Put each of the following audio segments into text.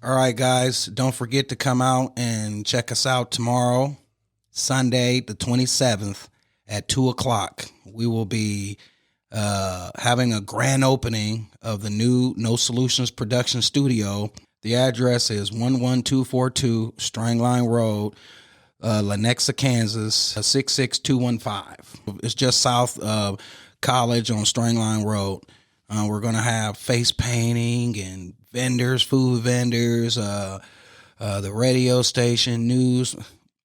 All right, guys, don't forget to come out and check us out tomorrow, Sunday, the 27th at 2 o'clock. We will be having a grand opening of the new No Solutions production studio. The address is 11242 Strangline Road, Lenexa, Kansas, 66215. It's just south of College on Strangline Road. We're going to have face painting and vendors, food vendors, the radio station, news.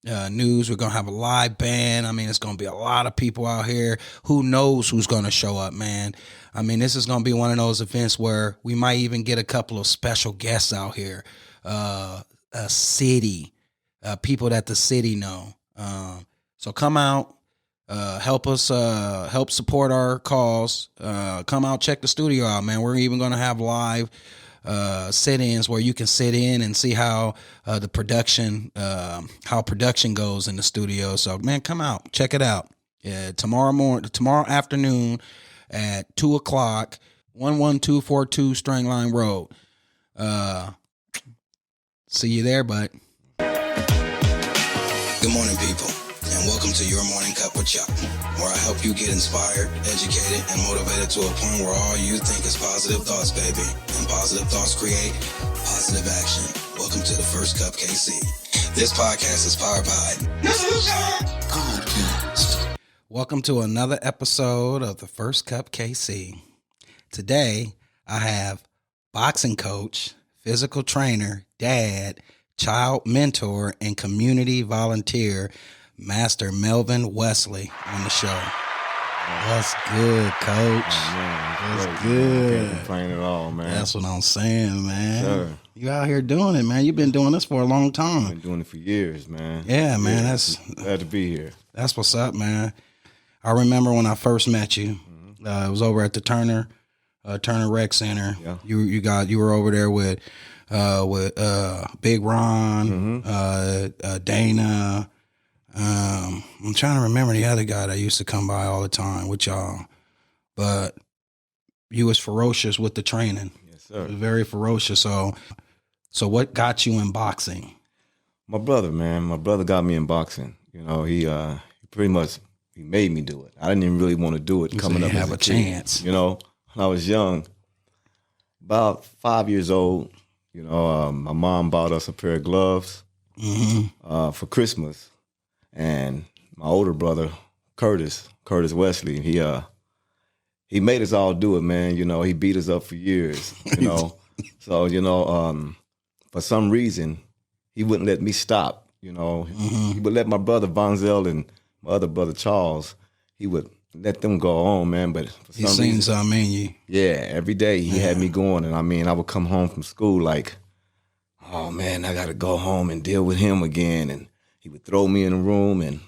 We're going to have a live band. I mean, it's going to be a lot of people out here. Who knows who's going to show up, man? I mean, this is going to be one of those events where we might even get a couple of special guests out here. A city, people that the city know. So come out. Help us, help support our cause. Come out, check the studio out, man. We're even going to have live sit-ins where you can sit in and see how the production, how production goes in the studio. So, man, come out, check it out. Tomorrow afternoon at 2 o'clock, 11242 Strangline Road. See you there, bud. Good morning, people. And welcome to Your Morning Cup with Chuck, where I help you get inspired, educated, and motivated to a point where all you think is positive thoughts, baby. And positive thoughts create positive action. Welcome to the First Cup KC. This podcast is powered by Podcast. Welcome to another episode of the First Cup KC. Today, I have boxing coach, physical trainer, dad, child mentor, and community volunteer, Master Melvin Wesley on the show. What's good, Coach? What's good? Can't complain at all, man. That's what I'm saying, man. Sure. You out here doing it, man. You've been doing this for a long time. I've been doing it for years, man. Yeah, man. That's glad to be here. That's what's up, man. I remember when I first met you. It was over at the Turner Rec Center. Yeah. You were over there with Big Ron, Dana. I'm trying to remember the other guy that used to come by all the time with y'all, but you was ferocious with the training. Yes, sir. Very ferocious. So what got you in boxing? My brother, man. My brother got me in boxing. You know, he made me do it. I didn't even really want to do it coming up as a chance. You know, when I was young, about 5 years old, you know, my mom bought us a pair of gloves for Christmas. And my older brother, Curtis Wesley, he made us all do it, man. You know, he beat us up for years, you know. So, you know, for some reason, he wouldn't let me stop, you know. He would let my brother Vonzel and my other brother Charles, he would let them go on, man. But for some reason, seen something in you. Yeah, every day he had me going. And I mean, I would come home from school like, oh, man, I got to go home and deal with him again. And he would throw me in the room and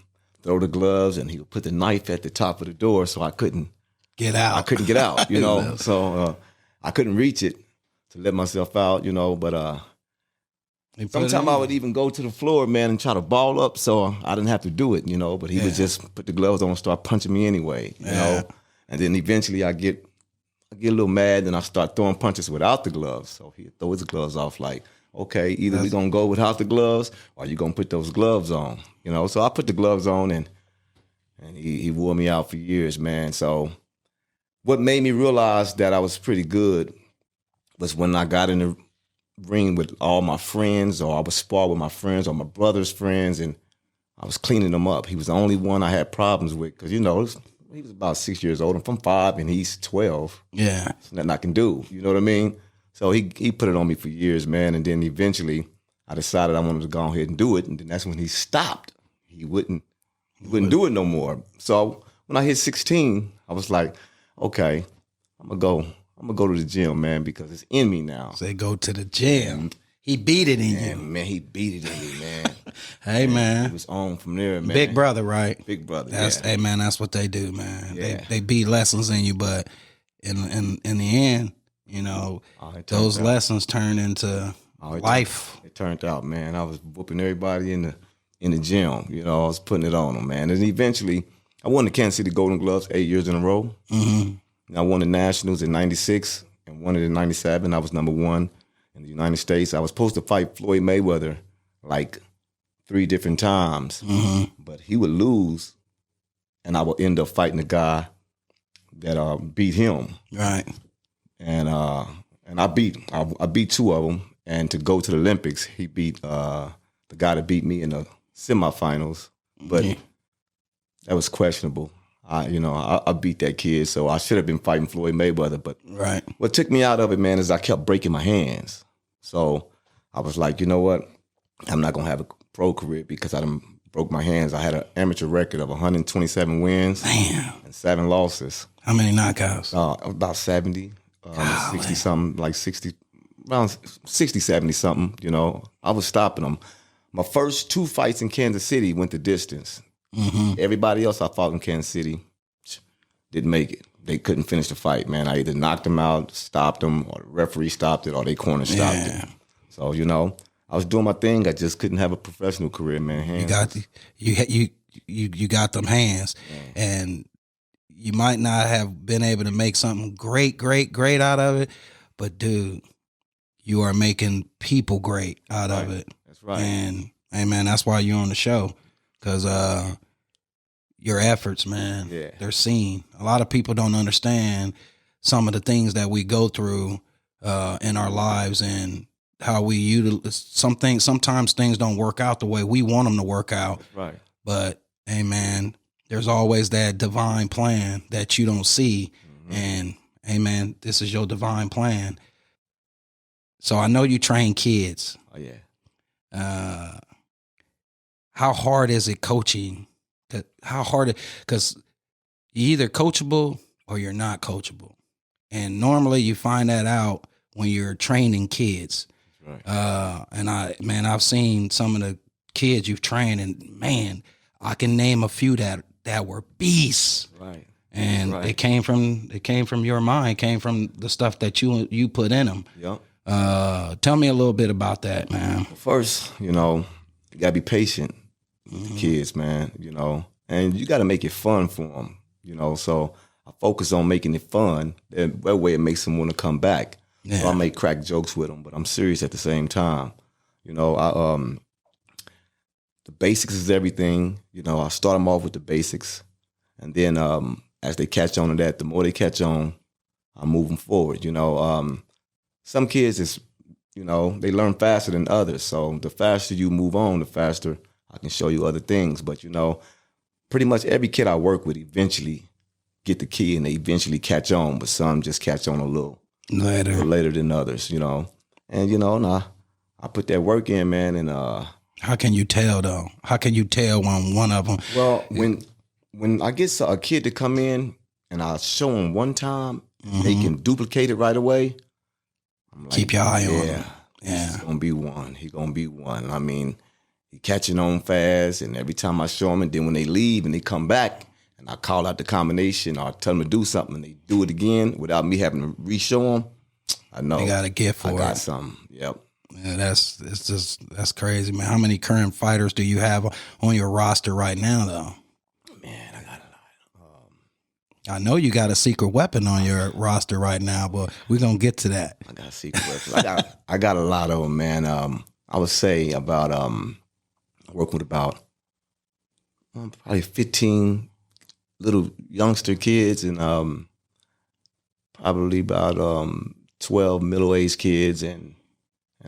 throw the gloves, and he would put the knife at the top of the door so I couldn't get out. I couldn't get out, you know. So I couldn't reach it to let myself out, you know. But sometimes I would even go to the floor, man, and try to ball up so I didn't have to do it, you know. But he would just put the gloves on and start punching me anyway, you know. And then eventually I get a little mad, and I start throwing punches without the gloves. So he'd throw his gloves off like, okay, either we're going to go without the gloves or you're going to put those gloves on, you know. So I put the gloves on, and he wore me out for years, man. So what made me realize that I was pretty good was when I got in the ring with all my friends, or I would spar with my friends or my brother's friends, and I was cleaning them up. He was the only one I had problems with because, you know, he was about 6 years old. I'm from 5 and he's 12. Yeah. There's nothing I can do. You know what I mean? So he put it on me for years, man. And then eventually I decided I wanted to go ahead and do it. And then that's when he stopped. He wouldn't do it no more. So when I hit 16, I was like, okay, I'm gonna go to the gym, man, because it's in me now. Say go to the gym. He beat it in you. Man, he beat it in me, man. Hey, man. He was on from there, man. Big brother, right? Big brother, Hey, man, that's what they do, man. Yeah. They beat lessons in you, but in the end, you know, those lessons turn into life. It turned out, man. I was whooping everybody in the gym. You know, I was putting it on them, man. And eventually, I won the Kansas City Golden Gloves 8 years in a row. Mm-hmm. I won the Nationals in '96 and won it in '97. I was number 1. in the United States. I was supposed to fight Floyd Mayweather like 3 different times, but he would lose, and I would end up fighting the guy that beat him. Right. And I beat 2 of them. And to go to the Olympics, he beat the guy that beat me in the semifinals, but that was questionable. I beat that kid, so I should have been fighting Floyd Mayweather. But right. What took me out of it, man, is I kept breaking my hands. So I was like, you know what? I'm not gonna have a pro career because I done broke my hands. I had an amateur record of 127 wins and 7 losses. How many knockouts? About 70, 60 something, like 60, around 60, 70 something. I was stopping them. My first 2 fights in Kansas City went the distance. Everybody else I fought in Kansas City didn't make it. They couldn't finish the fight, man. I either knocked them out, stopped them, or the referee stopped it, or they corner stopped it. So, I was doing my thing. I just couldn't have a professional career, man. Hands. You got them hands, and you might not have been able to make something great out of it, but dude, you are making people great out of it. That's right. And hey, man, that's why you're on the show, because your efforts, man, they're seen. A lot of people don't understand some of the things that we go through in our lives and how we utilize some things. Sometimes things don't work out the way we want them to work out. That's right. But hey, man, there's always that divine plan that you don't see. And hey, man, this is your divine plan. So I know you train kids. Oh, yeah. How hard is it coaching? Because you're either coachable or you're not coachable. And normally you find that out when you're training kids. Right. And I've seen some of the kids you've trained, and man, I can name a few that were beasts. Right. And it came from your mind, came from the stuff that you put in them. Yep. Tell me a little bit about that, man. First, you gotta be patient with the kids, man. And you gotta make it fun for them. So I focus on making it fun. That way, it makes them want to come back. Yeah. So I may crack jokes with them, but I'm serious at the same time. The basics is everything. I start them off with the basics, and then as they catch on to that, the more they catch on, I move them forward. Some kids is, they learn faster than others. So the faster you move on, the faster I can show you other things. But pretty much every kid I work with eventually get the key, and they eventually catch on. But some just catch on a little later than others, And I put that work in, man. And how can you tell though? How can you tell when one of them? Well, when I get a kid to come in and I show them one time, they can duplicate it right away. I'm like, keep your eye on him. Yeah, he's gonna be one. He gonna be one. I mean, he catching on fast, and every time I show him, and then when they leave and they come back, and I call out the combination or tell them to do something, and they do it again without me having to re-show them, I know they got a gift for it. I got something. Yep. Yeah, that's crazy, man. How many current fighters do you have on your roster right now, though? Man, I got a lot. I know you got a secret weapon on your roster right now, but we're gonna get to that. I got a secret weapon. I got a lot of them, man. I would say about working with about probably 15 little youngster kids, and probably about 12 middle-aged kids, and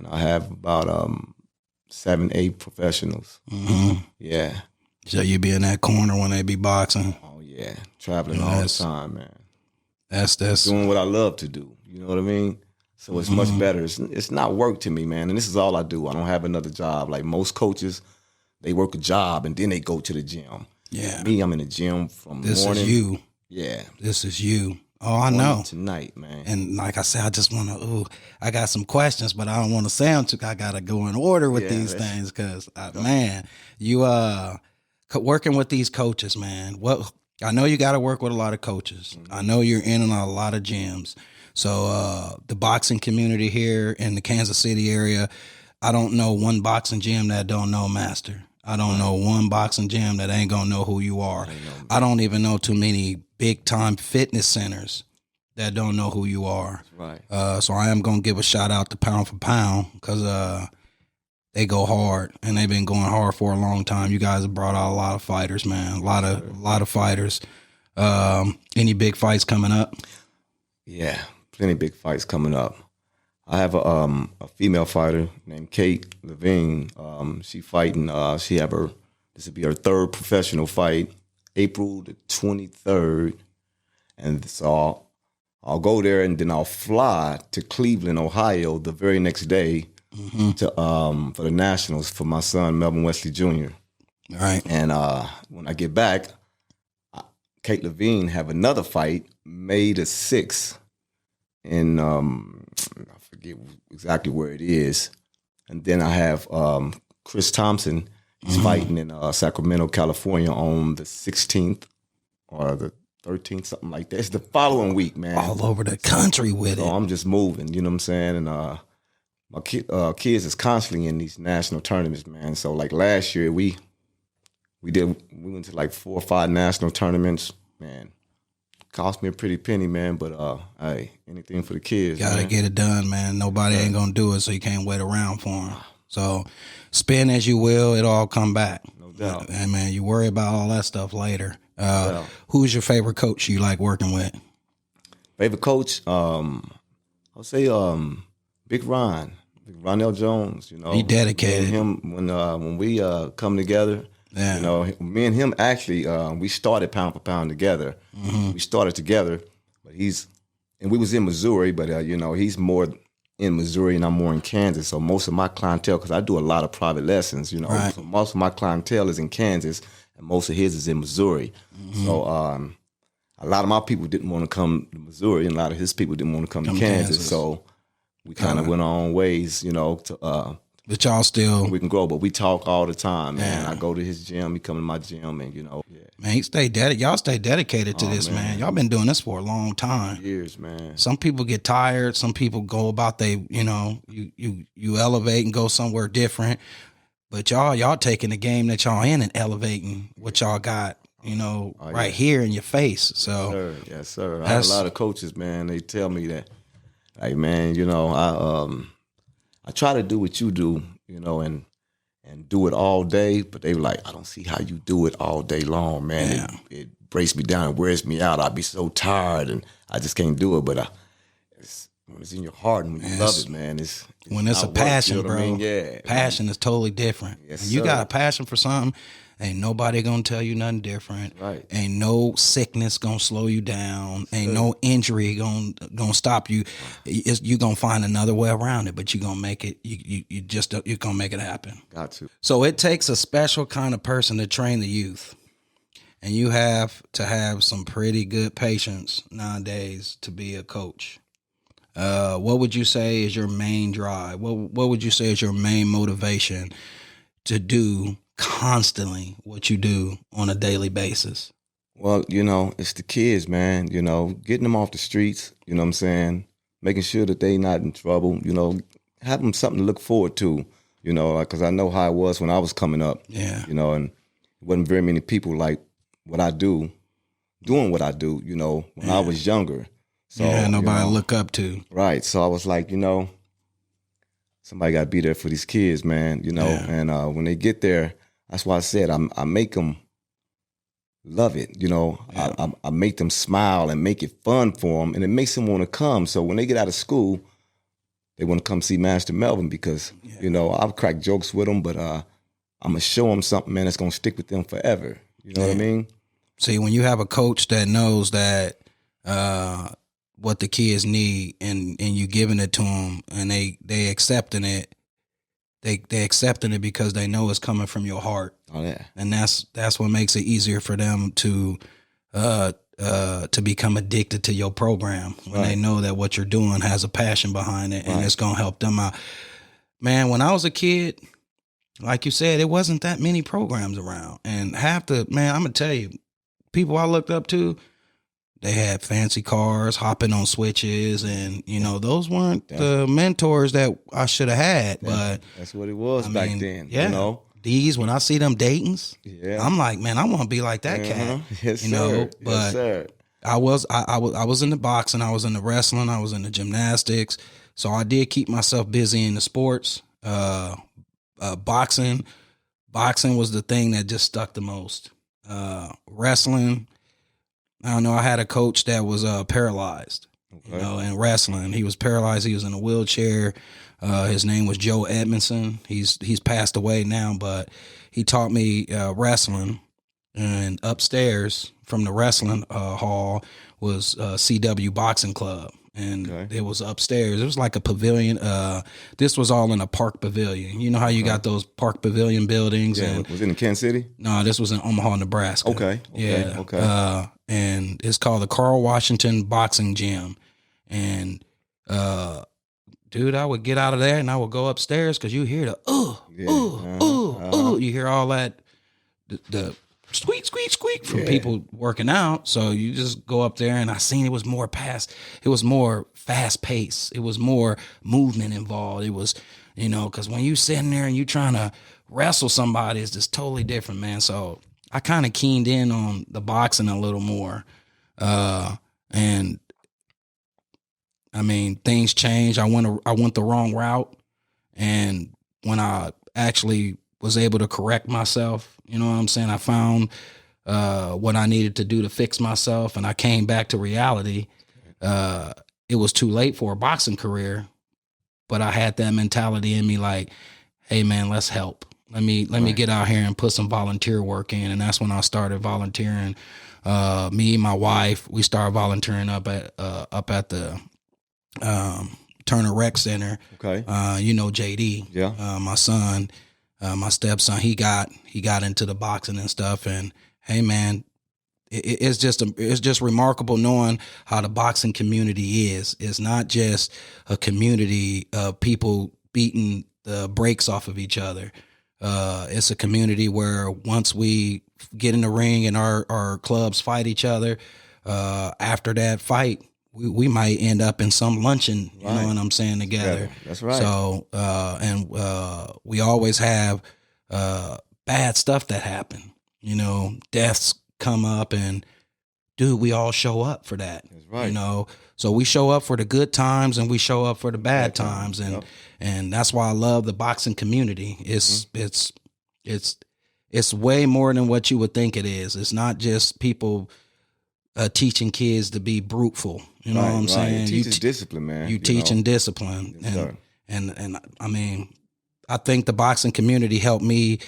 I have about 7, 8 professionals. Yeah. So you be in that corner when they be boxing? Oh yeah, traveling all the time, man. That's doing what I love to do. You know what I mean? So it's much better. It's not work to me, man. And this is all I do. I don't have another job. Like most coaches, they work a job and then they go to the gym. Yeah. Me, I'm in the gym from this morning. This is you. Yeah. This is you. Oh, I know. Tonight, man. And like I said, I just want to, I got some questions, but I don't want to say them I got to go in order with these things because, man, you working with these coaches, man. I know you got to work with a lot of coaches. I know you're in and out a lot of gyms. So the boxing community here in the Kansas City area, I don't know one boxing gym that don't know Master. I don't know one boxing gym that ain't gonna know who you are. I don't even know too many big time fitness centers that don't know who you are. Right. So I am gonna give a shout out to Pound for Pound because they go hard and they've been going hard for a long time. You guys have brought out a lot of fighters, man. A lot of fighters. Any big fights coming up? Yeah, plenty big fights coming up. I have a female fighter named Kate Levine. She fighting. This will be her third professional fight, April the 23rd, and so I'll go there and then I'll fly to Cleveland, Ohio, the very next day to for the Nationals for my son Melvin Wesley Jr. All right. And when I get back, Kate Levine have another fight May the 6th in I forget exactly where it is. And then I have Chris Thompson. He's fighting in Sacramento, California on the 16th or the 13th, something like that. It's the following week, man. All over the country with it. So I'm just moving, you know what I'm saying? And my kids is constantly in these national tournaments, man. So like last year we went to like 4 or 5 national tournaments, man. Cost me a pretty penny, man, but hey, anything for the kids. Gotta get it done, man. Nobody ain't gonna do it, so you can't wait around for them. So spend as you will, it'll all come back. No doubt. And man, you worry about all that stuff later. Who's your favorite coach you like working with? Favorite coach? I'll say Big Ronell Jones. You know, He dedicated. Me and him when we come together. Yeah. You know, me and him actually we started Pound for Pound together. We started together, but we was in Missouri, but you know, he's more in Missouri and I'm more in Kansas. So most of my clientele, because I do a lot of private lessons, you know, Right. so most of my clientele is in Kansas and most of his is in Missouri. So a lot of my people didn't want to come to Missouri and a lot of his people didn't want to come to Kansas. So we kind of went our own ways, you know, to But y'all still, we can grow, but we talk all the time, man. Yeah. I go to his gym, he come to my gym, and you know, man, y'all stay dedicated to this, man. Y'all been doing this for a long time. years, man. Some people get tired. Some people go about you elevate and go somewhere different. But y'all taking the game that y'all in and elevating what y'all got, right here in your face. So Yes, sir. I have a lot of coaches, man. They tell me that, like, man, I try to do what you do, and do it all day, but they were like, I don't see how you do it all day long, man. Yeah. It breaks me down, it wears me out. I'd be so tired and I just can't do it. But when it's in your heart and when you love it, man, it's when it's a not passion, work, you know bro. what I mean? Yeah. Passion is totally different. Yes, When you sir. got a passion for something, ain't nobody gonna tell you nothing different. Right. Ain't no sickness gonna slow you down. Ain't no injury gonna stop you. You gonna find another way around it, but you gonna make it. You're gonna make it happen. Got to. So it takes a special kind of person to train the youth. And you have to have some pretty good patience nowadays to be a coach. What would you say is your main drive? What would you say is your main motivation to do constantly what you do on a daily basis? Well, it's the kids, man, getting them off the streets, you know what I'm saying? Making sure that they not in trouble, have them something to look forward to, because I know how it was when I was coming up. Yeah. And it wasn't very many people like what I do, doing what I do, when I was younger. So you had nobody to look up to. Right. So I was like, somebody got to be there for these kids, man, and when they get there, that's why I said I make them love it, I make them smile and make it fun for them, and it makes them want to come. So when they get out of school, they want to come see Master Melvin because, I'll crack jokes with them, but I'm going to show them something, man, that's going to stick with them forever. You know what I mean? See, when you have a coach that knows that what the kids need and you giving it to them and they accepting it, they accepting it because they know it's coming from your heart. Oh yeah. And that's what makes it easier for them to become addicted to your program when they know that what you're doing has a passion behind it and it's gonna help them out. Man, when I was a kid, like you said, it wasn't that many programs around, and I'm gonna tell you, people I looked up to, they had fancy cars, hopping on switches, and those weren't the mentors that I should have had. But that's what it was back then. Yeah, these, when I see them Daytons, yeah, I'm like, man, I want to be like that cat. Yes, sir. But yes, sir. I was in the boxing, I was in the wrestling, I was in the gymnastics. So I did keep myself busy in the sports. Boxing was the thing that just stuck the most. Wrestling, I don't know. I had a coach that was paralyzed. Okay. In wrestling, he was paralyzed. He was in a wheelchair. His name was Joe Edmondson. He's passed away now, but he taught me wrestling. And upstairs from the wrestling hall was CW Boxing Club. And it was upstairs. It was like a pavilion. This was all in a park pavilion. You know how you got those park pavilion buildings? Yeah, and was it in Kansas City? No, this was in Omaha, Nebraska. Okay. Yeah. Okay. And it's called the Carl Washington Boxing Gym. And dude, I would get out of there and I would go upstairs because you hear the you hear all that the squeak, squeak, squeak from people working out. So you just go up there, and I seen it was more fast paced. It was more movement involved. It was, because when you sitting there and you trying to wrestle somebody, it's just totally different, man. So I kind of keened in on the boxing a little more. And I mean, things changed. I went the wrong route. And when I actually was able to correct myself, you know what I'm saying? I found what I needed to do to fix myself, and I came back to reality. It was too late for a boxing career, but I had that mentality in me like, hey, man, let's help. Let me get out here and put some volunteer work in. And that's when I started volunteering. Me and my wife, we started volunteering up at the Turner Rec Center. Okay. JD. Yeah. My son, my stepson, he got into the boxing and stuff. And hey, man, it's just remarkable knowing how the boxing community is. It's not just a community of people beating the brakes off of each other. It's a community where once we get in the ring and our clubs fight each other, after that fight, we might end up in some luncheon, you know what I'm saying, together. Yeah, that's right. So, we always have bad stuff that happen, deaths come up, and dude, we all show up for that. That's right. So we show up for the good times and we show up for the bad times. And that's why I love the boxing community. It's way more than what you would think it is. It's not just people teaching kids to be bruteful. You know what I'm saying? It teaches discipline, man. You teaching discipline. Yes, and I mean, I think the boxing community helped me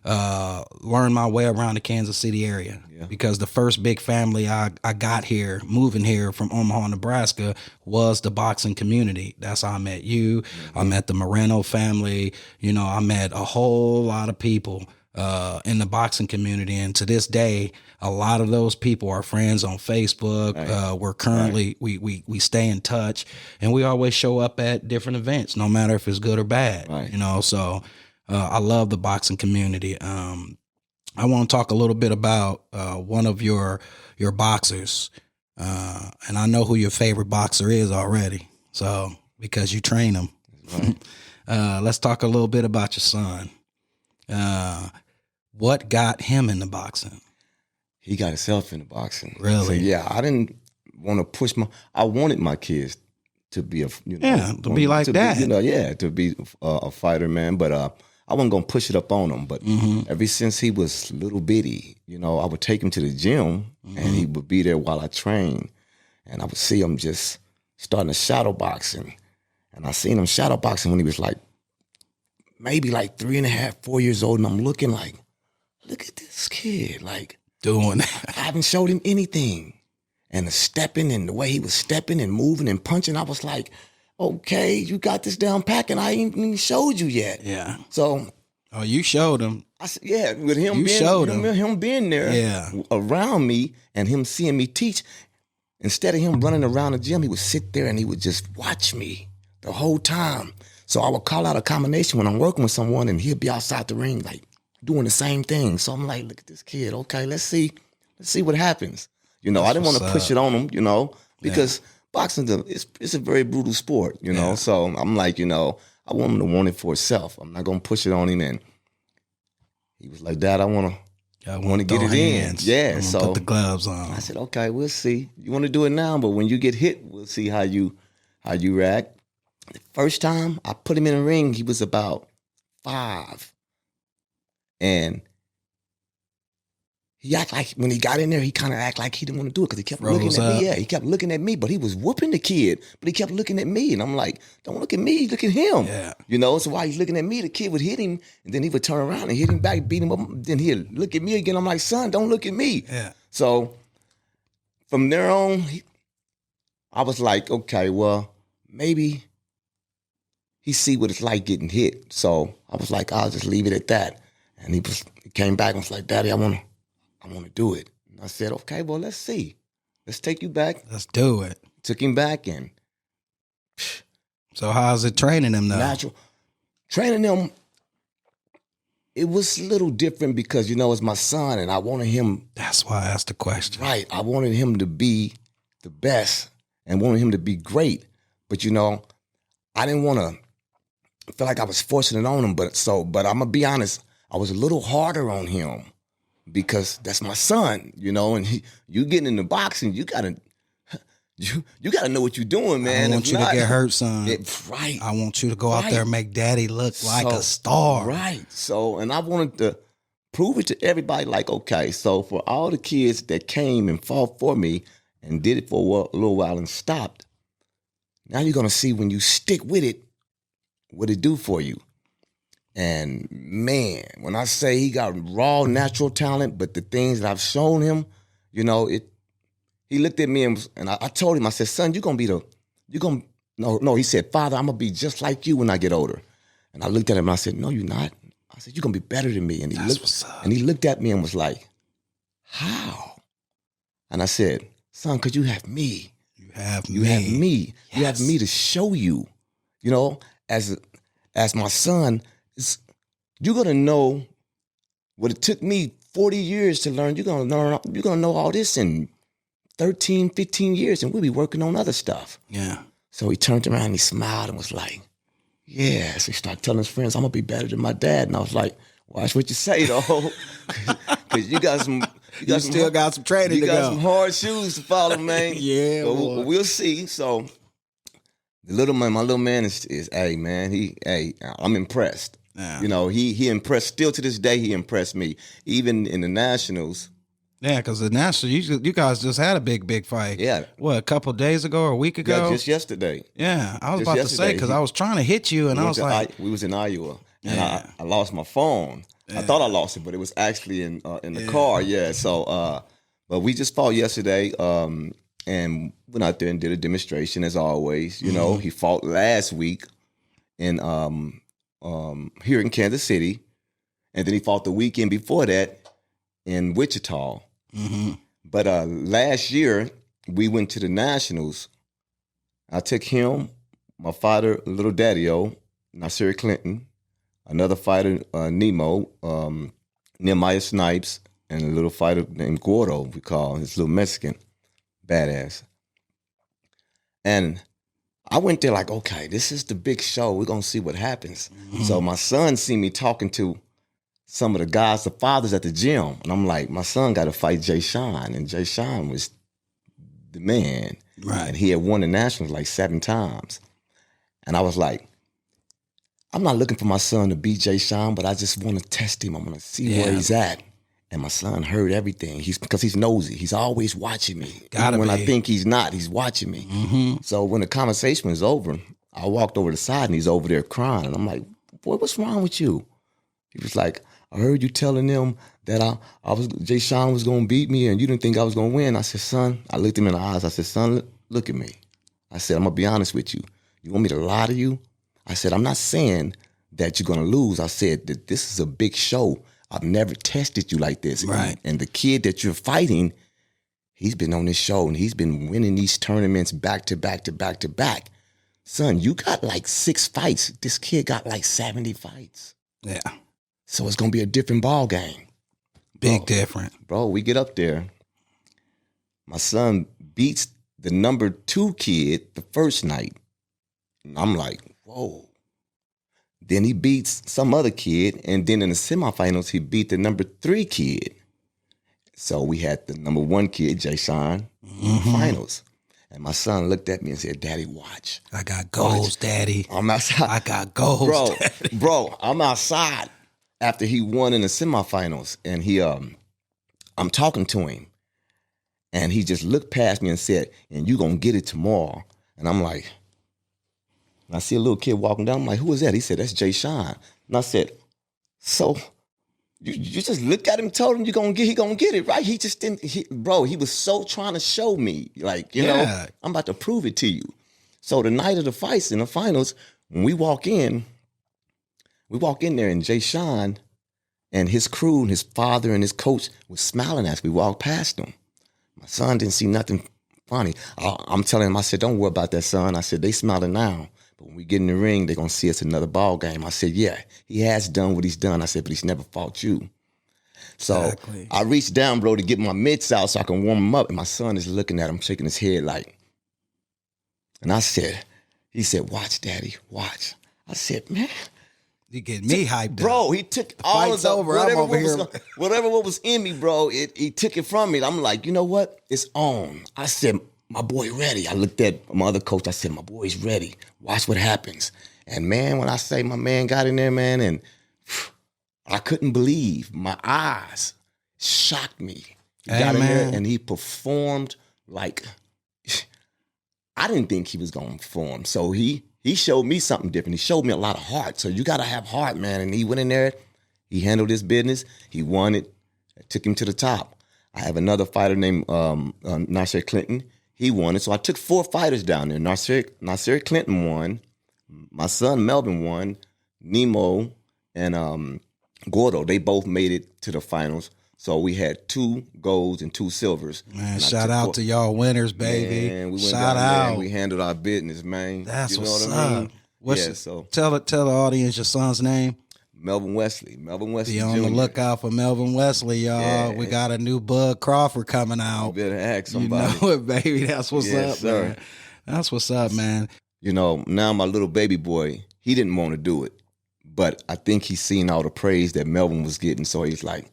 learn my way around the Kansas City area, because the first big family I got here, moving here from Omaha, Nebraska, was the boxing community. That's how I met you. Mm-hmm. I met the Moreno family. I met a whole lot of people in the boxing community. And to this day, a lot of those people are friends on Facebook. Right. We're currently, we stay in touch, and we always show up at different events, no matter if it's good or bad, right. So I love the boxing community. I want to talk a little bit about one of your boxers. And I know who your favorite boxer is already. So, because you train him. Right. Let's talk a little bit about your son. What got him into boxing? He got himself into boxing. Really? So, I didn't want to push I wanted my kids to be to be like that. To be a fighter, man. But I wasn't going to push it up on him. But ever since he was little bitty, I would take him to the gym and he would be there while I trained. And I would see him just starting to shadow boxing. And I seen him shadow boxing when he was maybe 3.5, 4 years old. And I'm looking like, look at this kid, doing that. I haven't showed him anything. And the stepping and the way he was stepping and moving and punching, I was like, okay, you got this down pack and I ain't even showed you yet. Yeah. So. Oh, you showed him. I said, yeah, with him him being there around me and him seeing me teach, instead of him running around the gym, he would sit there and he would just watch me the whole time. So I would call out a combination when I'm working with someone and he'll be outside the ring, doing the same thing. So I'm like, look at this kid. Okay, let's see what happens. I didn't want to push it on him, because boxing it's a very brutal sport, So I'm like, I want him to want it for himself. I'm not gonna push it on him. And he was like, Dad, I want to I want to get it in. Yeah, so put the gloves on. I said, okay, we'll see. You want to do it now, but when you get hit, we'll see how you react. The first time I put him in a ring, he was about 5. And he act like when he got in there, he kind of act like he didn't want to do it because he kept looking at me. Yeah, he kept looking at me, but he was whooping the kid, but he kept looking at me. And I'm like, don't look at me, look at him. Yeah. You know, so while he's looking at me, the kid would hit him, and then he would turn around and hit him back, beat him up. Then he'd look at me again. I'm like, son, don't look at me. Yeah. So from there on, I was like, okay, well, maybe he see what it's like getting hit. So I was like, I'll just leave it at that. And he came back and was like, Daddy, I want to do it. And I said, okay, well, let's see. Let's take you back. Let's do it. Took him back and. So how's it training him though? Natural. Training him, it was a little different because, you know, it's my son and I wanted him. That's why I asked the question. Right. I wanted him to be the best and wanted him to be great. But, you know, I didn't want to feel like I was forcing it on him. But I'm going to be honest, I was a little harder on him because that's my son, you know, and you getting in the boxing, you got to know what you're doing, man. I don't want you to get hurt, son. Right. I want you to go out there and make daddy look like a star. Right. So, and I wanted to prove it to everybody like, okay, so for all the kids that came and fought for me and did it for a little while and stopped, now you're going to see when you stick with it, what it do for you. And man, when I say he got raw, natural talent, but the things that I've shown him, you know, he looked at me and I told him, I said, son, no, he said, Father, I'm going to be just like you when I get older. And I looked at him and I said, no, you're not. I said, you're going to be better than me. And he looked at me and was like, how? And I said, son, because you have me. You have me. Yes. You have me to show you, you know, as my son. You're going to know what it took me 40 years to learn. You're going to know all this in 13, 15 years, and we'll be working on other stuff. Yeah. So he turned around and he smiled and was like, yeah. So he started telling his friends, I'm going to be better than my dad. And I was like, watch what you say, though. Because you got some... You still got some training to go. You got some hard shoes to follow, man. Yeah, so we'll see. So my little man is hey, man, I'm impressed. Yeah. You know, he impressed. Still to this day, he impressed me. Even in the Nationals. Yeah, because the Nationals, you guys just had a big fight. Yeah. What, a couple of days ago or a week ago? Yeah, just yesterday. Yeah, I was about to say, because I was trying to hit you, and I was like... we was in Iowa, and I lost my phone. Yeah. I thought I lost it, but it was actually in the car. Yeah, so, but we just fought yesterday, and went out there and did a demonstration, as always. You know, he fought last week in... here in Kansas City, and then he fought the weekend before that in Wichita. Mm-hmm. But last year, we went to the Nationals. I took him, my fighter, Little Daddy-O, Nasir Clinton, another fighter, Nemo, Nehemiah Snipes, and a little fighter named Gordo, we call him, this little Mexican badass. And I went there like, okay, this is the big show. We're going to see what happens. Mm-hmm. So my son seen me talking to some of the guys, the fathers at the gym. And I'm like, my son got to fight Jay Sean. And Jay Sean was the man. Right. And he had won the Nationals like 7 times. And I was like, I'm not looking for my son to beat Jay Sean, but I just want to test him. I want to see where he's at. And my son heard everything. Because he's nosy. He's always watching me. Even when I think he's not, he's watching me. Mm-hmm. So when the conversation was over, I walked over to the side and he's over there crying. And I'm like, boy, what's wrong with you? He was like, I heard you telling them that Jay Sean was going to beat me and you didn't think I was going to win. I said, son, I looked him in the eyes. I said, son, look at me. I said, I'm going to be honest with you. You want me to lie to you? I said, I'm not saying that you're going to lose. I said that this is a big show. I've never tested you like this. Right. And the kid that you're fighting, he's been on this show and he's been winning these tournaments back to back to back to back. Son, you got like 6 fights. This kid got like 70 fights. Yeah. So it's going to be a different ball game. Big different. Bro, we get up there. My son beats the number 2 kid the first night. And I'm like, whoa. Then he beats some other kid. And then in the semifinals, he beat the number 3 kid. So we had the number 1 kid, Jay Sean, in the finals. And my son looked at me and said, "Daddy, watch. I got goals, Daddy. I'm outside. I got goals, Daddy." Bro, I'm outside after he won in the semifinals. And I'm talking to him. And he just looked past me and said, "And you going to get it tomorrow." And I'm like, and I see a little kid walking down. I'm like, "Who is that?" He said, "That's Jay Sean." And I said, "So you just looked at him, told him he gonna get it, right?" He just didn't, he was so trying to show me, like, you know, I'm about to prove it to you. So the night of the fights in the finals, when we walk in there, and Jay Sean and his crew and his father and his coach was smiling as we walked past them. My son didn't see nothing funny. I'm telling him, I said, "Don't worry about that, son." I said, "They smiling now. But when we get in the ring, they're going to see it's another ball game." I said, "Yeah, he has done what he's done." I said, "But he's never fought you." So exactly. I reached down, bro, to get my mitts out so I can warm him up. And my son is looking at him, shaking his head like, and he said, "Watch, Daddy, watch." I said, "Man. You get me hyped bro, up. He took all of the, whatever what was in me, bro, he took it from me. I'm like, you know what? It's on. I said, "My boy ready." I looked at my other coach. I said, "My boy's ready. Watch what happens." And man, when I say my man got in there, man, and I couldn't believe. My eyes shocked me. He got in there and he performed like I didn't think he was going to perform. So he showed me something different. He showed me a lot of heart. So you got to have heart, man. And he went in there. He handled his business. He won it. It took him to the top. I have another fighter named Nasir Clinton. He won it. So I took 4 fighters down there. Nasir Clinton won. My son Melvin won. Nemo and Gordo, they both made it to the finals. So we had 2 golds and 2 silvers. Man, shout out to y'all winners, baby. Man, we went shout down out. there and we handled our business, man. That's you know what's what I mean? Up. So tell the audience your son's name. Melvin Wesley. Melvin Wesley. Be on the lookout for Melvin Wesley, y'all. Yeah. We got a new Bud Crawford coming out. You better ask somebody. You know it, baby. That's what's up, sir. Man. That's what's up, man. You know, now my little baby boy, he didn't want to do it. But I think he's seen all the praise that Melvin was getting, so he's like,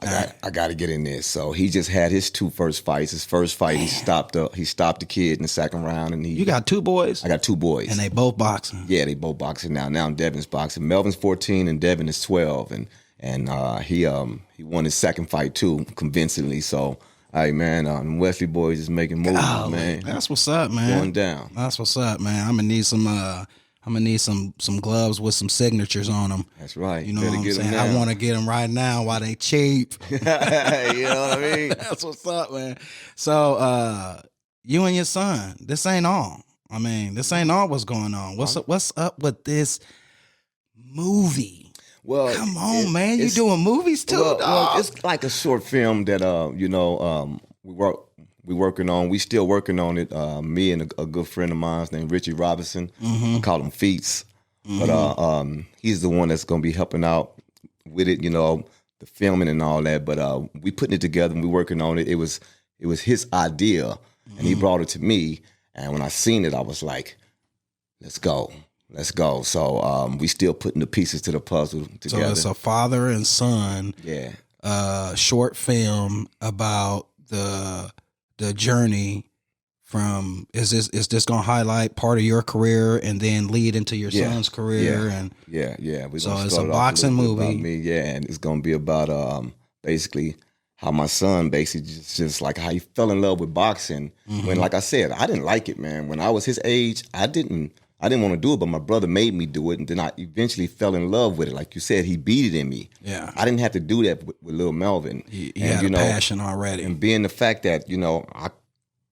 I got to get in this. So he just had his 2 first fights. His first fight, he stopped the kid in the second round, and You got 2 boys? I got 2 boys, and they both boxing. Yeah, they both boxing now. Now Devin's boxing. Melvin's 14 and Devin is 12, and he won his second fight too convincingly. So. Hey man, Wesley boys is making moves, man. That's what's up, man. Going down. That's what's up, man. I'm gonna need some gloves with some signatures on them. That's right. You know what I'm saying? I want to get them right now while they cheap. You know what I mean? That's what's up, man. So, you and your son, this ain't all. I mean, this ain't all what's going on. What's up with this movie? Well, come on, man. You doing movies too, dog? Well, it's like a short film that we working on. We still working on it. Me and a good friend of mine named Richie Robinson. We call him Feats. But he's the one that's gonna be helping out with it, you know, the filming and all that. But we putting it together and we working on it. It was his idea and he brought it to me. And when I seen it, I was like, let's go. So we still putting the pieces to the puzzle together. So it's a father and son short film about the journey from is this gonna highlight part of your career and then lead into your son's career So it's a boxing movie. About me, and it's gonna be about basically how my son basically just like how he fell in love with boxing when, like I said, I didn't like it, man. When I was his age, I didn't want to do it, but my brother made me do it, and then I eventually fell in love with it. Like you said, he beat it in me. Yeah, I didn't have to do that with little Melvin. He had a passion already, and being the fact that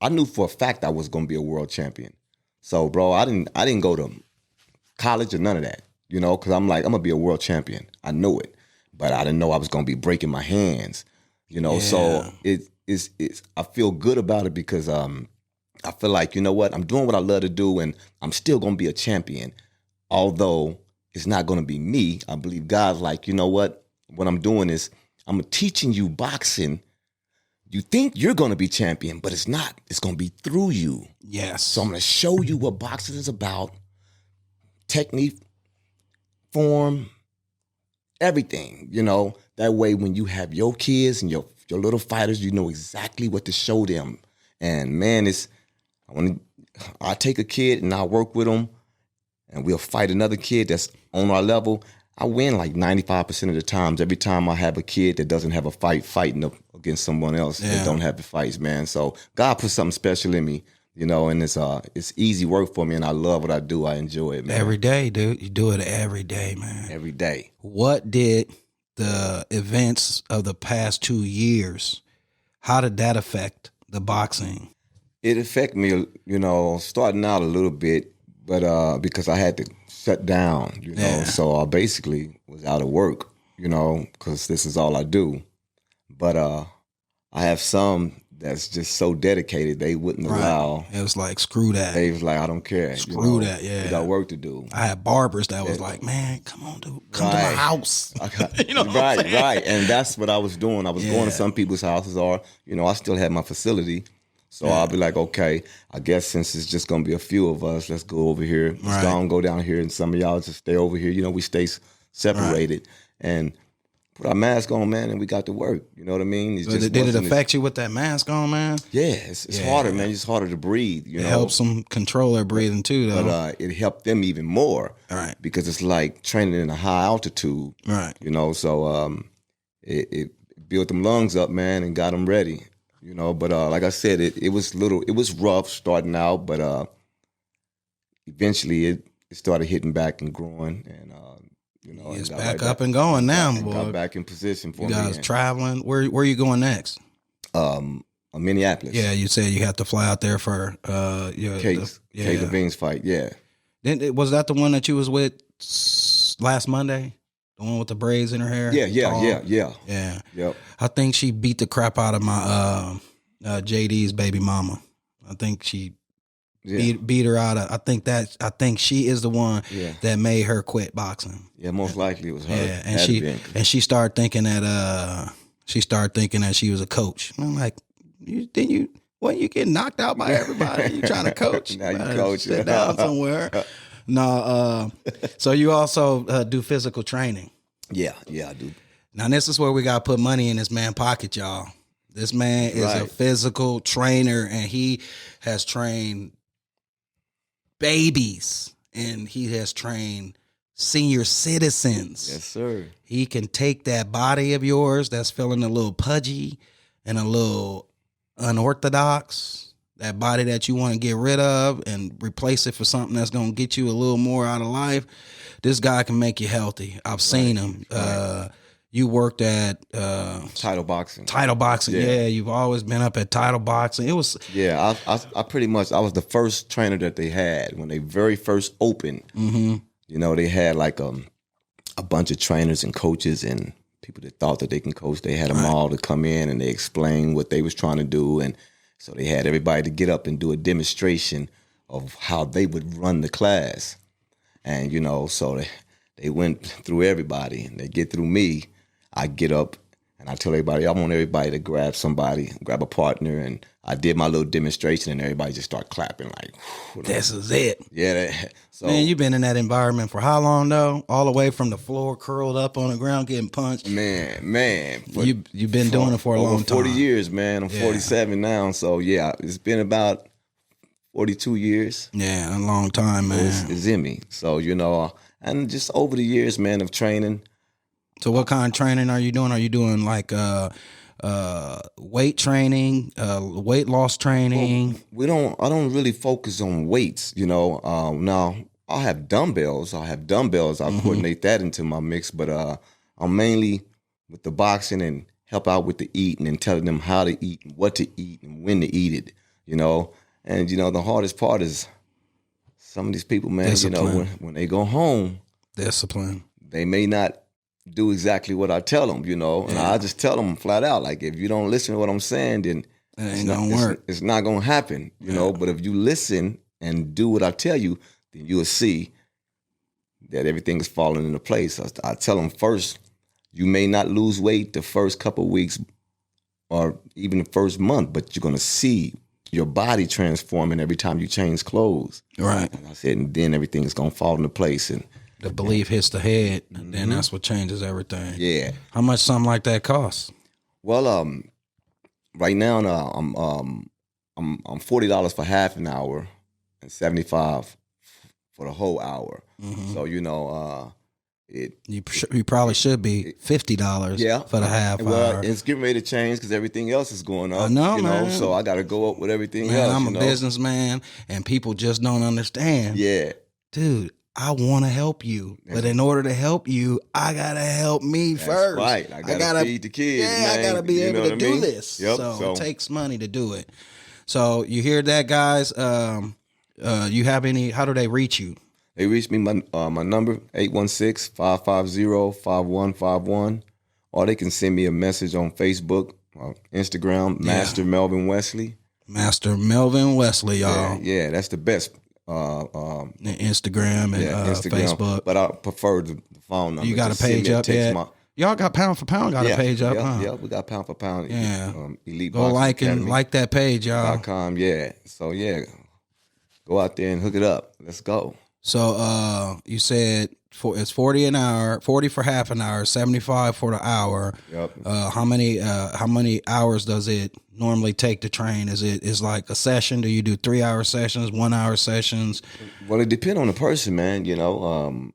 I knew for a fact I was going to be a world champion. So, bro, I didn't go to college or none of that, because I'm like, I'm gonna be a world champion. I knew it, but I didn't know I was going to be breaking my hands, So it's I feel good about it because I feel like, you know what, I'm doing what I love to do and I'm still going to be a champion. Although it's not going to be me. I believe God's like, you know what I'm doing is I'm teaching you boxing. You think you're going to be champion, but it's not. It's going to be through you. Yes. So I'm going to show you what boxing is about. Technique, form, everything, That way when you have your kids and your your little fighters, you know exactly what to show them. And man, I take a kid and I work with them, and we'll fight another kid that's on our level. I win like 95% of the times. Every time I have a kid that doesn't have a fight fighting up against someone else that don't have the fights, man. So God put something special in me, you know, and it's easy work for me, and I love what I do. I enjoy it, man. Every day, dude. You do it every day, man. Every day. What did the events of the past 2 years, how did that affect the boxing? It affected me, you know, starting out a little bit, but because I had to shut down, you know, so I basically was out of work, you know, because this is all I do. But I have some that's just so dedicated, they wouldn't allow. It was like, screw that. They was like, I don't care. Screw that, yeah. We got work to do. I had barbers that was like, man, come on, dude. Come to my house. You know what I'm saying? Right. And that's what I was doing. I was going to some people's houses, or, you know, I still had my facility. So I'll be like, okay, I guess since it's just going to be a few of us, let's go over here. Let's go down here, and some of y'all just stay over here. You know, we stay separated and put our mask on, man, and we got to work. You know what I mean? Did it affect you with that mask on, man? Yeah, it's harder, man. It's harder to breathe. You know? Helps them control their breathing too, though. But it helped them even more. Right. Because it's like training in a high altitude. Right. You know, so it built them lungs up, man, and got them ready. You know, but like I said, it was rough starting out, but eventually it started hitting back and growing, and you know, it's back up and going now, boy. Got back in position for me. You guys traveling? Where are you going next? Minneapolis. Yeah, you said you have to fly out there for Kate Levine's fight. Yeah. Then was that the one that you was with last Monday? The one with the braids in her hair? Yeah. Yep. I think she beat the crap out of my JD's baby mama. I think she beat her out of. I think she is the one that made her quit boxing. Yeah, most likely it was her. Yeah, and she started thinking that she was a coach. And I'm like, when you get knocked out by everybody, you trying to coach? Now you coach. Sit down somewhere. No, so you also do physical training. Yeah, I do. Now this is where we got to put money in this man's pocket, y'all. This man is a physical trainer, and he has trained babies, and he has trained senior citizens. Yes, sir. He can take that body of yours that's feeling a little pudgy and a little unorthodox, that body that you want to get rid of, and replace it for something that's going to get you a little more out of life. This guy can make you healthy. I've seen him. You worked at Title Boxing. Title Boxing, yeah. You've always been up at Title Boxing. It was I pretty much, I was the first trainer that they had when they very first opened. Mm-hmm. You know, they had like a bunch of trainers and coaches and people that thought that they can coach. They had them all to come in, and they explained what they was trying to do, and so they had everybody to get up and do a demonstration of how they would run the class. And, you know, so they went through everybody, and they get through me. I get up and I tell everybody, I want everybody to grab a partner. And I did my little demonstration, and everybody just start clapping like, this is it. Yeah. So, man, you've been in that environment for how long, though? All the way from the floor, curled up on the ground, getting punched. Man. You've been doing it for a long time. 40 years, man. I'm 47 now. So, yeah, it's been about 42 years. Yeah, a long time, man. So it's in me. So, you know, and just over the years, man, of training. So what kind of training are you doing? Are you doing like weight training, weight loss training? Well, I don't really focus on weights, you know. Now, I'll have dumbbells. I'll coordinate that into my mix, but I'm mainly with the boxing and help out with the eating and telling them how to eat, what to eat, and when to eat it, you know. And, you know, the hardest part is some of these people, man, discipline. You know, when they go home, discipline. They may not do exactly what I tell them, you know. And I just tell them flat out, like, if you don't listen to what I'm saying, then it's not gonna work. It's not going to happen, you know. But if you listen and do what I tell you, then you will see that everything is falling into place. I tell them first, you may not lose weight the first couple of weeks or even the first month, but you're going to see your body transforming every time you change clothes. Right. And I said, and then everything is going to fall into place. And the belief hits the head, and then that's what changes everything. Yeah. How much something like that costs? Well, right now, I'm $40 for half an hour and $75 for the whole hour. Mm-hmm. So you probably should be $50 for the half hour. It's getting ready to change because everything else is going up. I know, man. So I got to go up with everything man, else. I'm a businessman, and people just don't understand. Yeah, dude, I want to help you, but in order to help you, I gotta help me first. Right, I gotta feed the kids. Yeah, man. I gotta be able to do this. Yep. So it takes money to do it. So you hear that, guys? You have any? How do they reach you? They reach me my number 816-550-5151, or they can send me a message on Facebook, Instagram, Master Melvin Wesley. Master Melvin Wesley, y'all. Yeah, that's the best. Instagram and Instagram, Facebook, but I prefer the phone number. You got a page up yet? Y'all got Pound for Pound got a page up, huh? Yeah, we got Pound for Pound. Yeah, Elite go like and like that page, y'all. .com, yeah. So go out there and hook it up. Let's go. So you said it's 40 an hour, 40 for half an hour, 75 for the hour. Yep. How many hours does it normally take to train? Is like a session? Do you do 3-hour sessions, 1-hour sessions? Well, it depends on the person, man. And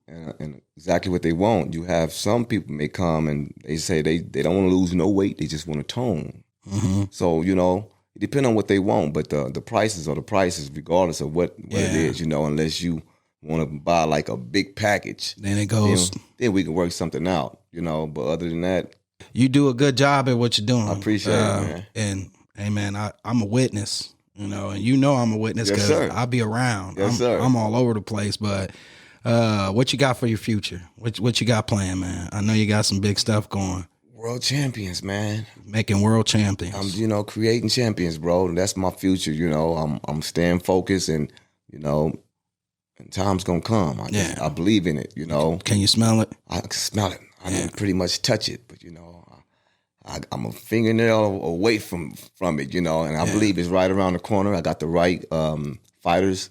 exactly what they want. You have some people may come and they say they don't want to lose no weight. They just want to tone. Mm-hmm. So it depends on what they want. But the prices are the prices, regardless of what it is. Unless you want to buy like a big package, then it goes. Then we can work something out, But other than that, you do a good job at what you're doing. I appreciate it, man. And hey, man, I'm a witness, and I'm a witness because I'll be around. Yes, sir. I'm all over the place. But what you got for your future? What you got planned, man? I know you got some big stuff going. World champions, man. Making world champions. I'm, creating champions, bro. That's my future. I'm staying focused, and and time's gonna come. I believe in it. Can you smell it? I can smell it. I can pretty much touch it, but I'm a fingernail away from it. And I believe it's right around the corner. I got the right fighters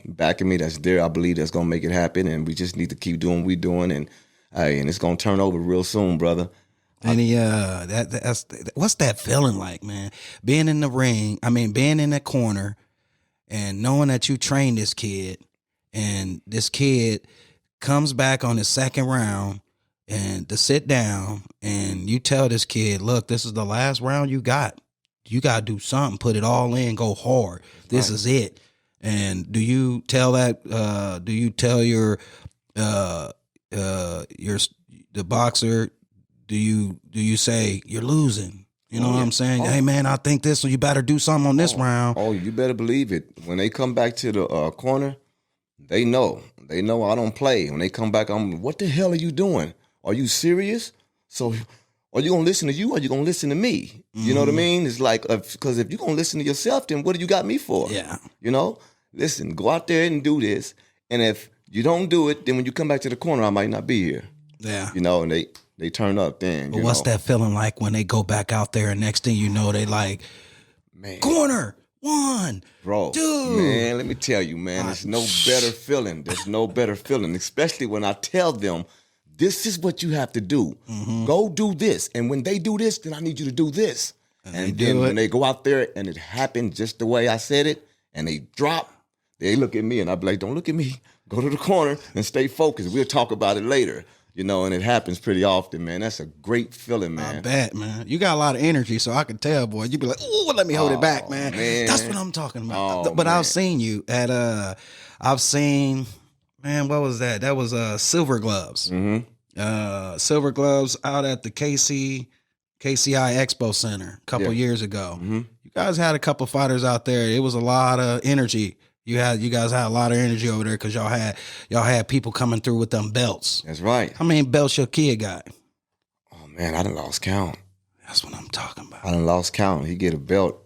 backing me. That's there. I believe that's gonna make it happen, and we just need to keep doing what we're doing, and it's gonna turn over real soon, brother. And that's what's that feeling like, man? Being in the ring, being in the corner, and knowing that you trained this kid. And this kid comes back on his second round and to sit down, and you tell this kid, look, this is the last round you got. You got to do something, put it all in, go hard. This is it. And do you tell that, do you tell the boxer, do you say you're losing? You know what I'm saying? Hey, man, I think this, so you better do something on this round. Oh, you better believe it. When they come back to the corner, they know I don't play. When they come back, what the hell are you doing? Are you serious? So are you going to listen to you or are you going to listen to me? Mm-hmm. You know what I mean? It's like, because if you're going to listen to yourself, then what do you got me for? Yeah. Listen, go out there and do this. And if you don't do it, then when you come back to the corner, I might not be here. Yeah. And they turn up then. But what's that feeling like when they go back out there and next thing you know, they like, man, corner. 1, bro, 2. Man, let me tell you, man, there's no better feeling. There's no better feeling, especially when I tell them, this is what you have to do. Mm-hmm. Go do this. And when they do this, then I need you to do this. And then when they go out there and it happened just the way I said it, and they drop, they look at me and I be like, don't look at me. Go to the corner and stay focused. We'll talk about it later. And it happens pretty often, man. That's a great feeling, man. I bet, man. You got a lot of energy, so I can tell, boy. You be like, ooh, let me hold it back, man. That's what I'm talking about. But I've seen you at, man, what was that? That was Silver Gloves. Mm-hmm. Silver Gloves out at the KCI Expo Center a couple years ago. Mm-hmm. You guys had a couple fighters out there. It was a lot of energy. You guys had a lot of energy over there because y'all had people coming through with them belts. That's right. How many belts your kid got? Oh man, I done lost count. That's what I'm talking about. I done lost count. He get a belt.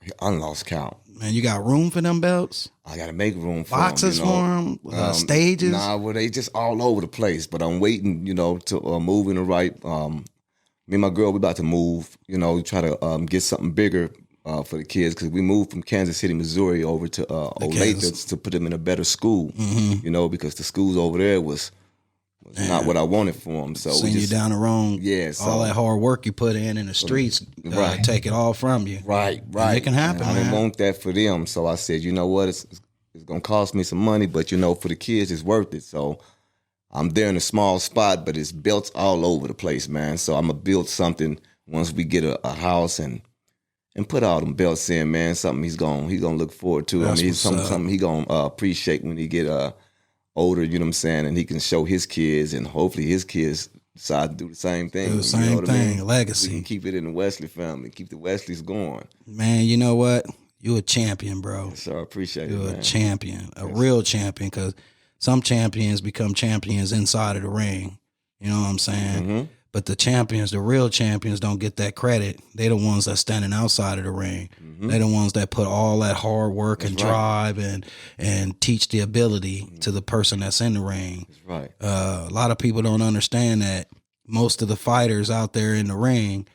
I done lost count. Man, you got room for them belts? I got to make room for boxes them. For them? Stages? Nah, well, they just all over the place. But I'm waiting, to move in the right. Me and my girl, we about to move. Try to get something bigger. For the kids, because we moved from Kansas City, Missouri, over to Olathe to put them in a better school. Mm-hmm. Because the schools over there was was not what I wanted for him. So send you down the wrong. Yeah, so, all that hard work you put in the streets, take it all from you. Right. And it can happen. And I didn't want that for them. So I said, you know what? It's gonna cost me some money, but for the kids, it's worth it. So I'm there in a small spot, but it's built all over the place, man. So I'm gonna build something once we get a house and put all them belts in, man. Something he's gonna look forward to. That's something he gonna appreciate when he get older. You know what I'm saying? And he can show his kids, and hopefully his kids decide to do the same thing. Do the same thing, legacy. We can keep it in the Wesley family, keep the Wesleys going. Man, you know what? You a champion, bro. Yes, sir, I appreciate it. You're a champion, a real champion, because some champions become champions inside of the ring. You know what I'm saying? Mm-hmm. But the real champions don't get that credit. They're the ones that's standing outside of the ring. Mm-hmm. They're the ones that put all that hard work and drive and teach the ability to the person that's in the ring. That's right. A lot of people don't understand that most of the fighters out there in the ring,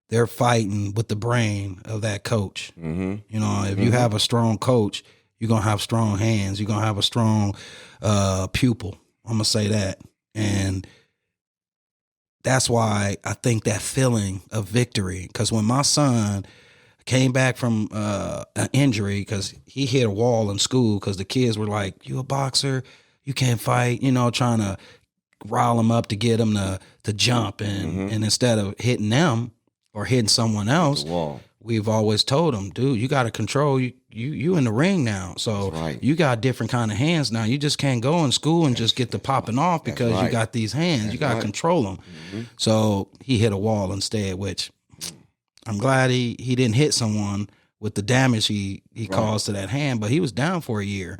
they're fighting with the brain of that coach. Mm-hmm. You know, if you have a strong coach, you're going to have strong hands. You're going to have a strong pupil. I'm going to say that. And that's why I think that feeling of victory, because when my son came back from an injury, because he hit a wall in school, because the kids were like, you a boxer, you can't fight, trying to rile him up to get him to jump. And instead of hitting them or hitting someone else, we've always told him, dude, you got to control you in the ring now. So you got different kind of hands now. You just can't go in school and just get to popping off because you got these hands. You got to control them. Mm-hmm. So he hit a wall instead, which I'm glad he didn't hit someone with the damage he caused to that hand, but he was down for a year.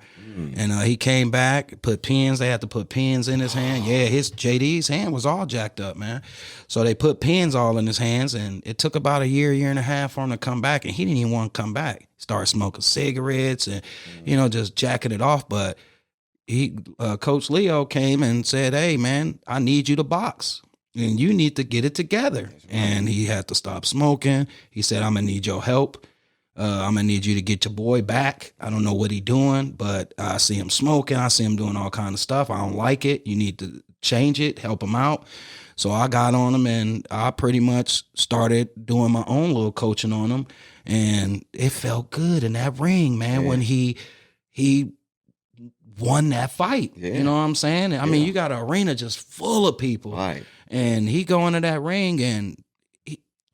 And he came back, put pins. They had to put pins in his hand. Yeah, his JD's hand was all jacked up, man. So they put pins all in his hands, and it took about a year and a half for him to come back, and he didn't even want to come back. Started smoking cigarettes and, just jacking it off. But Coach Leo came and said, hey, man, I need you to box, and you need to get it together. And he had to stop smoking. He said, I'm going to need your help. I'm going to need you to get your boy back. I don't know what he doing, but I see him smoking. I see him doing all kind of stuff. I don't like it. You need to change it, help him out. So I got on him, and I pretty much started doing my own little coaching on him. And it felt good in that ring, man, when he won that fight. Yeah. You know what I'm saying? I mean, you got an arena just full of people. Right. And he go into that ring, and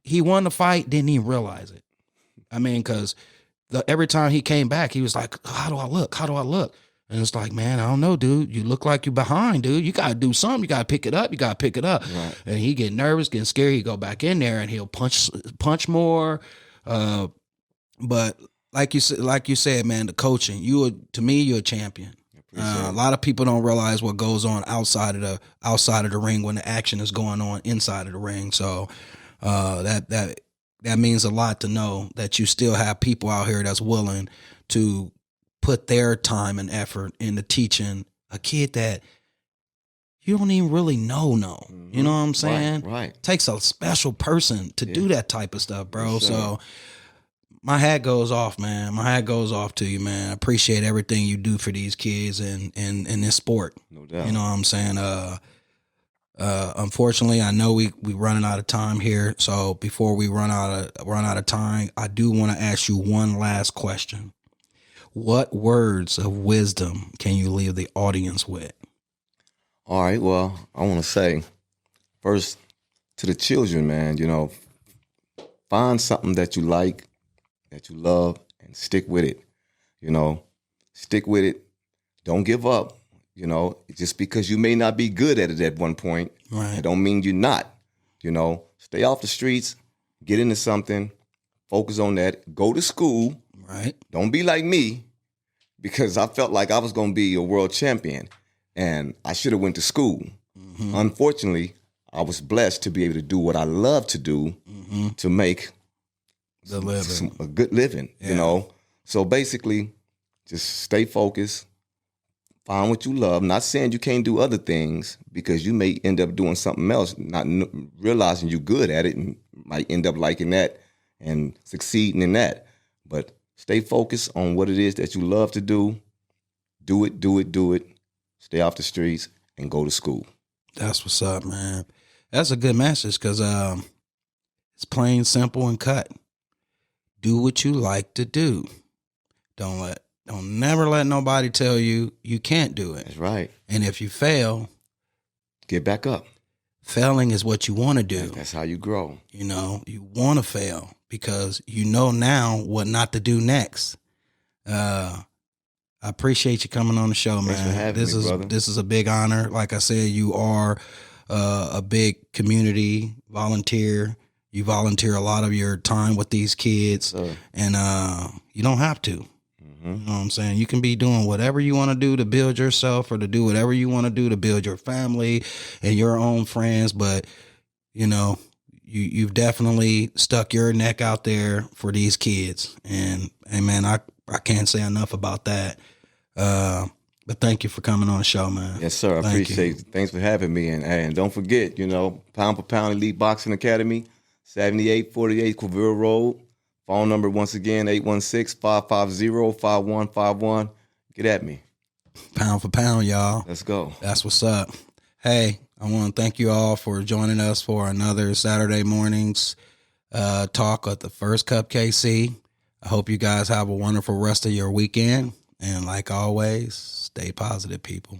he won the fight, didn't even realize it. I mean, because every time he came back, he was like, how do I look? How do I look? And it's like, man, I don't know, dude. You look like you're behind, dude. You got to do something. You got to pick it up. You got to pick it up. Right. And he get nervous, getting scared. He go back in there, and he'll punch more. But like you said, man, the coaching, to me, you're a champion. A lot of people don't realize what goes on outside of the ring when the action is going on inside of the ring. So that means a lot to know that you still have people out here that's willing to put their time and effort into teaching a kid that you don't even really know. Mm-hmm. You know what I'm saying? Right. Takes a special person to do that type of stuff, bro. Sure. So my hat goes off, man. My hat goes off to you, man. I appreciate everything you do for these kids and in this sport. No doubt. You know what I'm saying? Unfortunately, I know we running out of time here. So before we run out of time, I do want to ask you one last question. What words of wisdom can you leave the audience with? All right. Well, I want to say first to the children, man, find something that you like, that you love, and stick with it. Stick with it. Don't give up. Just because you may not be good at it at one point, it don't mean you're not. Stay off the streets, get into something, focus on that, go to school. Right. Don't be like me, because I felt like I was going to be a world champion, and I should have went to school. Mm-hmm. Unfortunately, I was blessed to be able to do what I love to do to make a good living, So basically, just stay focused. Find what you love. Not saying you can't do other things, because you may end up doing something else, not realizing you're good at it, and might end up liking that and succeeding in that. But stay focused on what it is that you love to do. Do it. Stay off the streets and go to school. That's what's up, man. That's a good message because it's plain, simple, and cut. Do what you like to do. Don't never let nobody tell you you can't do it. That's right. And if you fail, get back up. Failing is what you want to do. That's how you grow. You know, you want to fail because you know now what not to do next. I appreciate you coming on the show, man. Thanks for having me, brother. This is a big honor. Like I said, you are a big community volunteer. You volunteer a lot of your time with these kids, and you don't have to. You know what I'm saying? You can be doing whatever you want to do to build yourself or to do whatever you want to do to build your family and your own friends. But, you know, you've definitely stuck your neck out there for these kids. And man, I can't say enough about that. But thank you for coming on the show, man. Yes, sir. I appreciate it. Thanks for having me. And don't forget, you know, Pound for Pound Elite Boxing Academy, 7848 Quivira Road. Phone number, once again, 816-550-5151. Get at me. Pound for pound, y'all. Let's go. That's what's up. Hey, I want to thank you all for joining us for another Saturday morning's talk at the First Cupkc. I hope you guys have a wonderful rest of your weekend. And like always, stay positive, people.